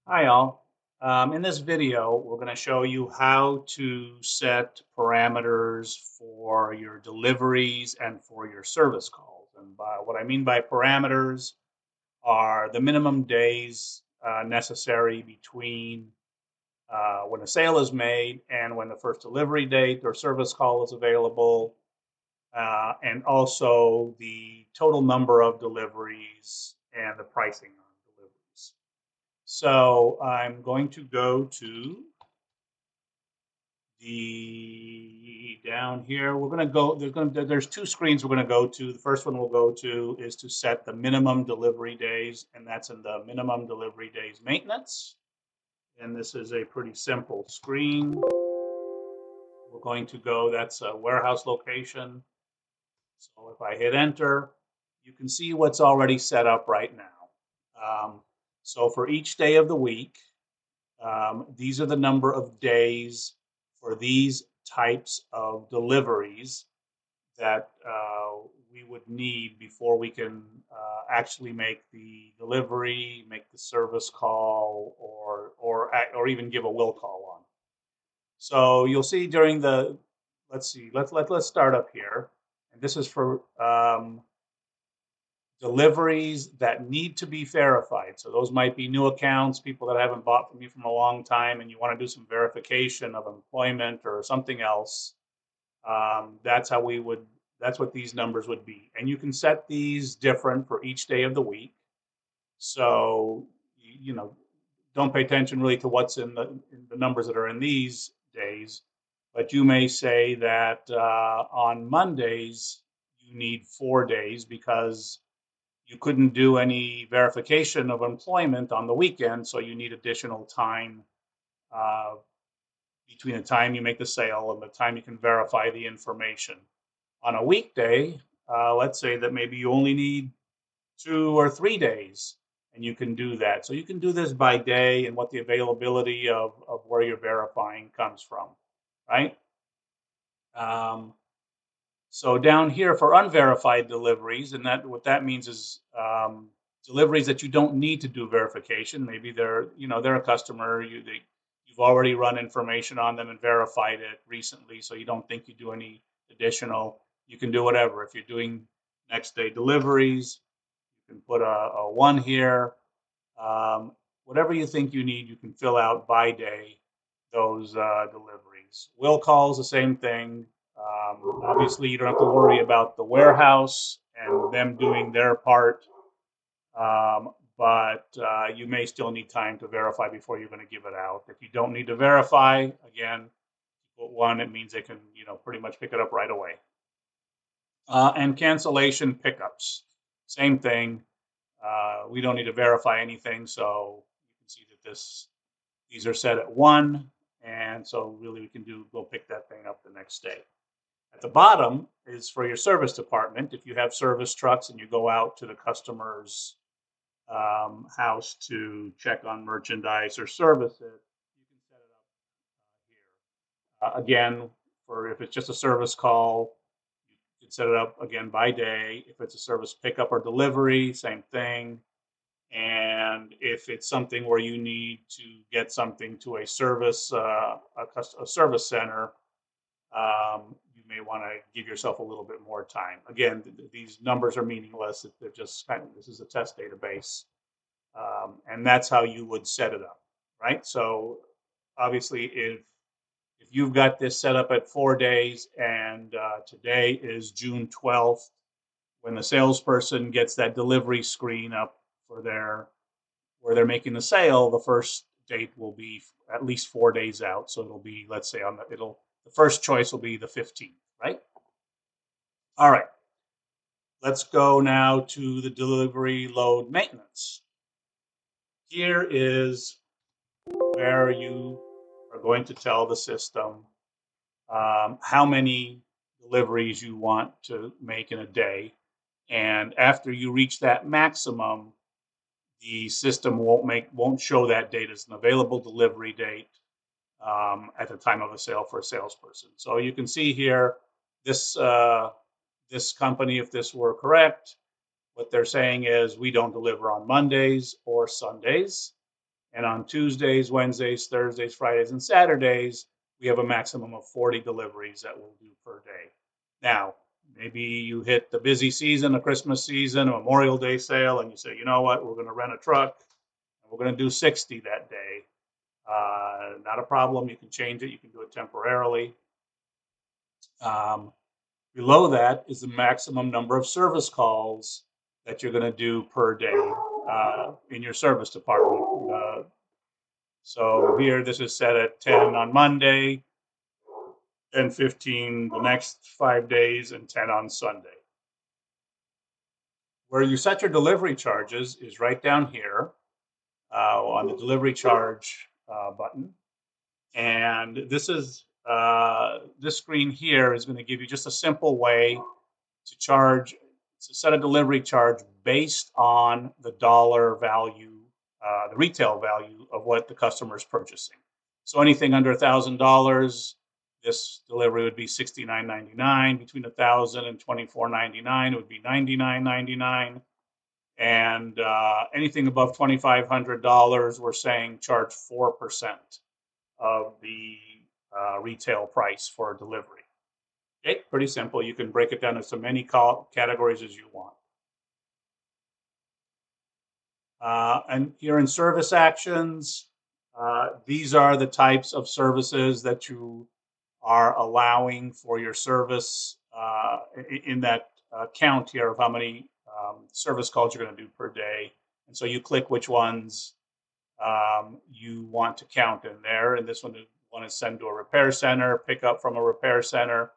Hi all. In this video, we're going to show you how to set parameters for your deliveries and for your service calls. And by what I mean by parameters are the minimum days necessary between when a sale is made and when the first delivery date or service call is available, and also the total number of deliveries and the pricing on deliveries. So I'm going to go to the down here. We're going to go. There's two screens we're going to go to. The first one we'll go to is to set the minimum delivery days, and that's in the minimum delivery days maintenance. And this is a pretty simple screen. We're going to go. That's a warehouse location. So if I hit enter, you can see what's already set up right now. So for each day of the week, these are the number of days for these types of deliveries that we would need before we can actually make the delivery, make the service call, or even give a will call on. So you'll see during the let's see let's start up here, and this is for deliveries that need to be verified. So those might be new accounts, people that haven't bought from you from a long time, and you want to do some verification of employment or something else. That's how we would. That's what these numbers would be, and you can set these different for each day of the week. So you know, don't pay attention really to what's in the numbers that are in these days, but you may say that on Mondays you need 4 days because you couldn't do any verification of employment on the weekend, so you need additional time uh, between the time you make the sale and the time you can verify the information. On a weekday, let's say that maybe you only need 2 or 3 days, and you can do that. So you can do this by day and what the availability of where you're verifying comes from, right? Um, So down here for unverified deliveries, and that what that means is deliveries that you don't need to do verification. Maybe they're a customer. You've already run information on them and verified it recently, so you don't think you do any additional. You can do whatever. If you're doing next day deliveries, you can put a one here. Um, Whatever you think you need, you can fill out by day those deliveries. Will calls the same thing. Obviously, you don't have to worry about the warehouse and them doing their part, but you may still need time to verify before you're going to give it out. If you don't need to verify, again, put one. It means they can, pretty much pick it up right away. And cancellation pickups, same thing. We don't need to verify anything, so you can see that these are set at one, and so really we can go pick that thing up the next day. At the bottom is for your service department. If you have service trucks and you go out to the customer's house to check on merchandise or service it, you can set it up here. Again, for if it's just a service call, you can set it up again by day. If it's a service pickup or delivery, same thing. And if it's something where you need to get something to a a service center, you may want to give yourself a little bit more time. Again, these numbers are meaningless. They're just this is a test database, and that's how you would set it up, right? So obviously, if you've got this set up at 4 days, and today is June 12th, when the salesperson gets that delivery screen up for their where they're making the sale, the first date will be at least 4 days out. So it'll be, let's say, the first choice will be the 15th, right? All right, let's go now to the delivery load maintenance. Here is where you are going to tell the system how many deliveries you want to make in a day. And after you reach that maximum, the system won't show that date as an available delivery date at the time of a sale for a salesperson. So you can see here this this company, if this were correct, what they're saying is we don't deliver on Mondays or Sundays, And on Tuesdays, Wednesdays, Thursdays, Fridays, and Saturdays, we have a maximum of 40 deliveries that we'll do per day. Now, maybe you hit the busy season, a Christmas season, a Memorial Day sale, and you say, you know what, we're going to rent a truck and we're going to do 60 that day. Not a problem. You can change it. You can do it temporarily. Um, Below that is the maximum number of service calls that you're going to do per day in your service department. So here, this is set at 10 on Monday, and 15 the next 5 days, and 10 on Sunday. Where you set your delivery charges is right down here on the delivery charge button. And this screen here is going to give you just a simple way to charge, to set a delivery charge based on the dollar value, the retail value of what the customer is purchasing. So anything under $1,000, this delivery would be $69.99. Between $1,000 and $24.99, it would be $99.99. And anything above $2,500, we're saying charge 4% of the retail price for delivery. Okay, pretty simple. You can break it down into as many categories as you want. And here in service actions, these are the types of services that you are allowing for your service in that count here of how many service calls you're going to do per day. And so you click which ones you want to count in there. And this one, you want to send to a repair center, pick up from a repair center,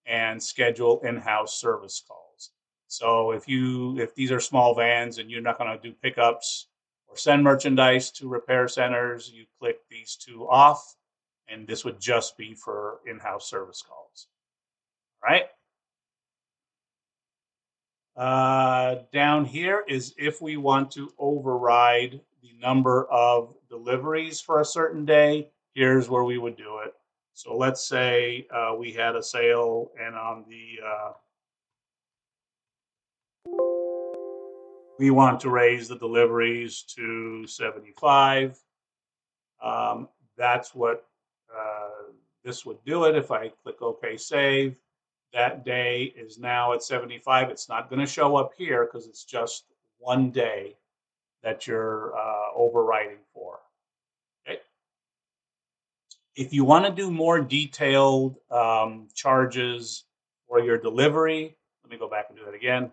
and schedule in-house service calls. So if these are small vans and you're not going to do pickups or send merchandise to repair centers, you click these two off, and this would just be for in-house service calls. All right. Down here is if we want to override the number of deliveries for a certain day, here's where we would do it. So let's say we had a sale, and on the we want to raise the deliveries to 75. That's what this would do it. If I click OK, save, that day is now at 75. It's not going to show up here because it's just one day that you're overriding for. Okay. If you want to do more detailed charges for your delivery, let me go back and do that again.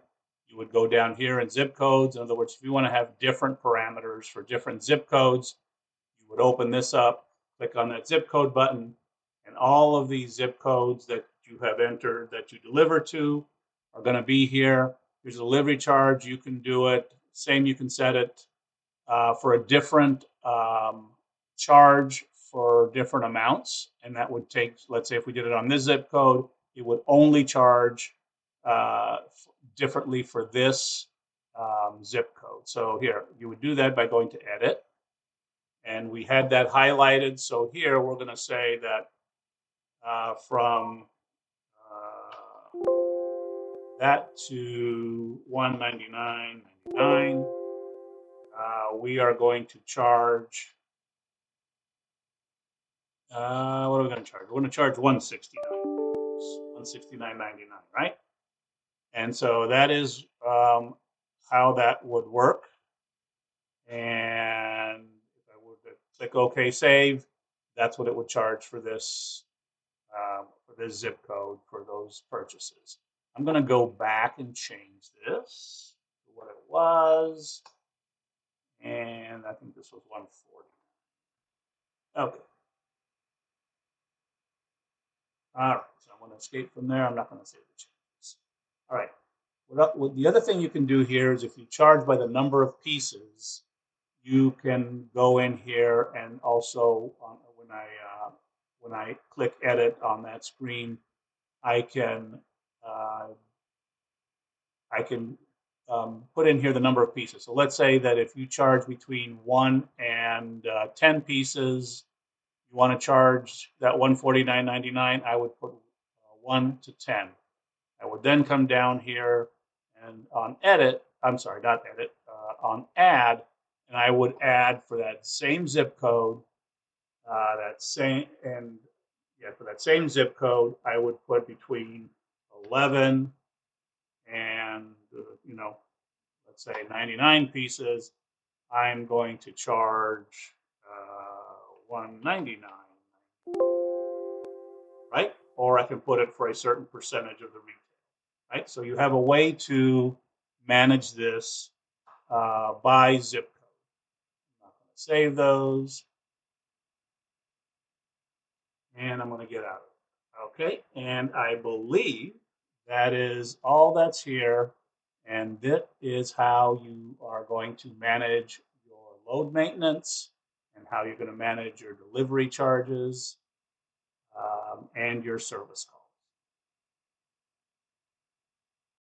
You would go down here in zip codes. In other words, if you want to have different parameters for different zip codes, you would open this up, click on that zip code button, and all of these zip codes that you have entered that you deliver to are going to be here. Here's a delivery charge. You can do it. Same, you can set it for a different charge for different amounts. And that would take, let's say if we did it on this zip code, it would only charge differently for this zip code. So here, you would do that by going to edit. And we had that highlighted. So here we're going to say that from that to $199.99, we are going to charge. What are we going to charge? We're going to charge $169.99, right? And so that is how that would work. And if I were to click OK, save, that's what it would charge for this zip code for those purchases. I'm going to go back and change this to what it was. And I think this was 140. Okay. All right. So I'm going to escape from there. I'm not going to save the changes. All right. The other thing you can do here is if you charge by the number of pieces, you can go in here and also when I click edit on that screen, I can put in here the number of pieces. So let's say that if you charge between 1 and 10 pieces, you want to charge that $149.99, I would put 1 to 10. I would then come down here and on edit, I'm sorry, not edit, on add, and I would add for that same zip code, that same and yeah, for that same zip code, I would put between 11 and let's say 99 pieces. I'm going to charge 199, right? Or I can put it for a certain percentage of the retail, right? So you have a way to manage this by zip code. I'm not going to save those, and I'm going to get out of it. Okay, and I believe that is all that's here, and that is how you are going to manage your load maintenance and how you're going to manage your delivery charges and your service costs.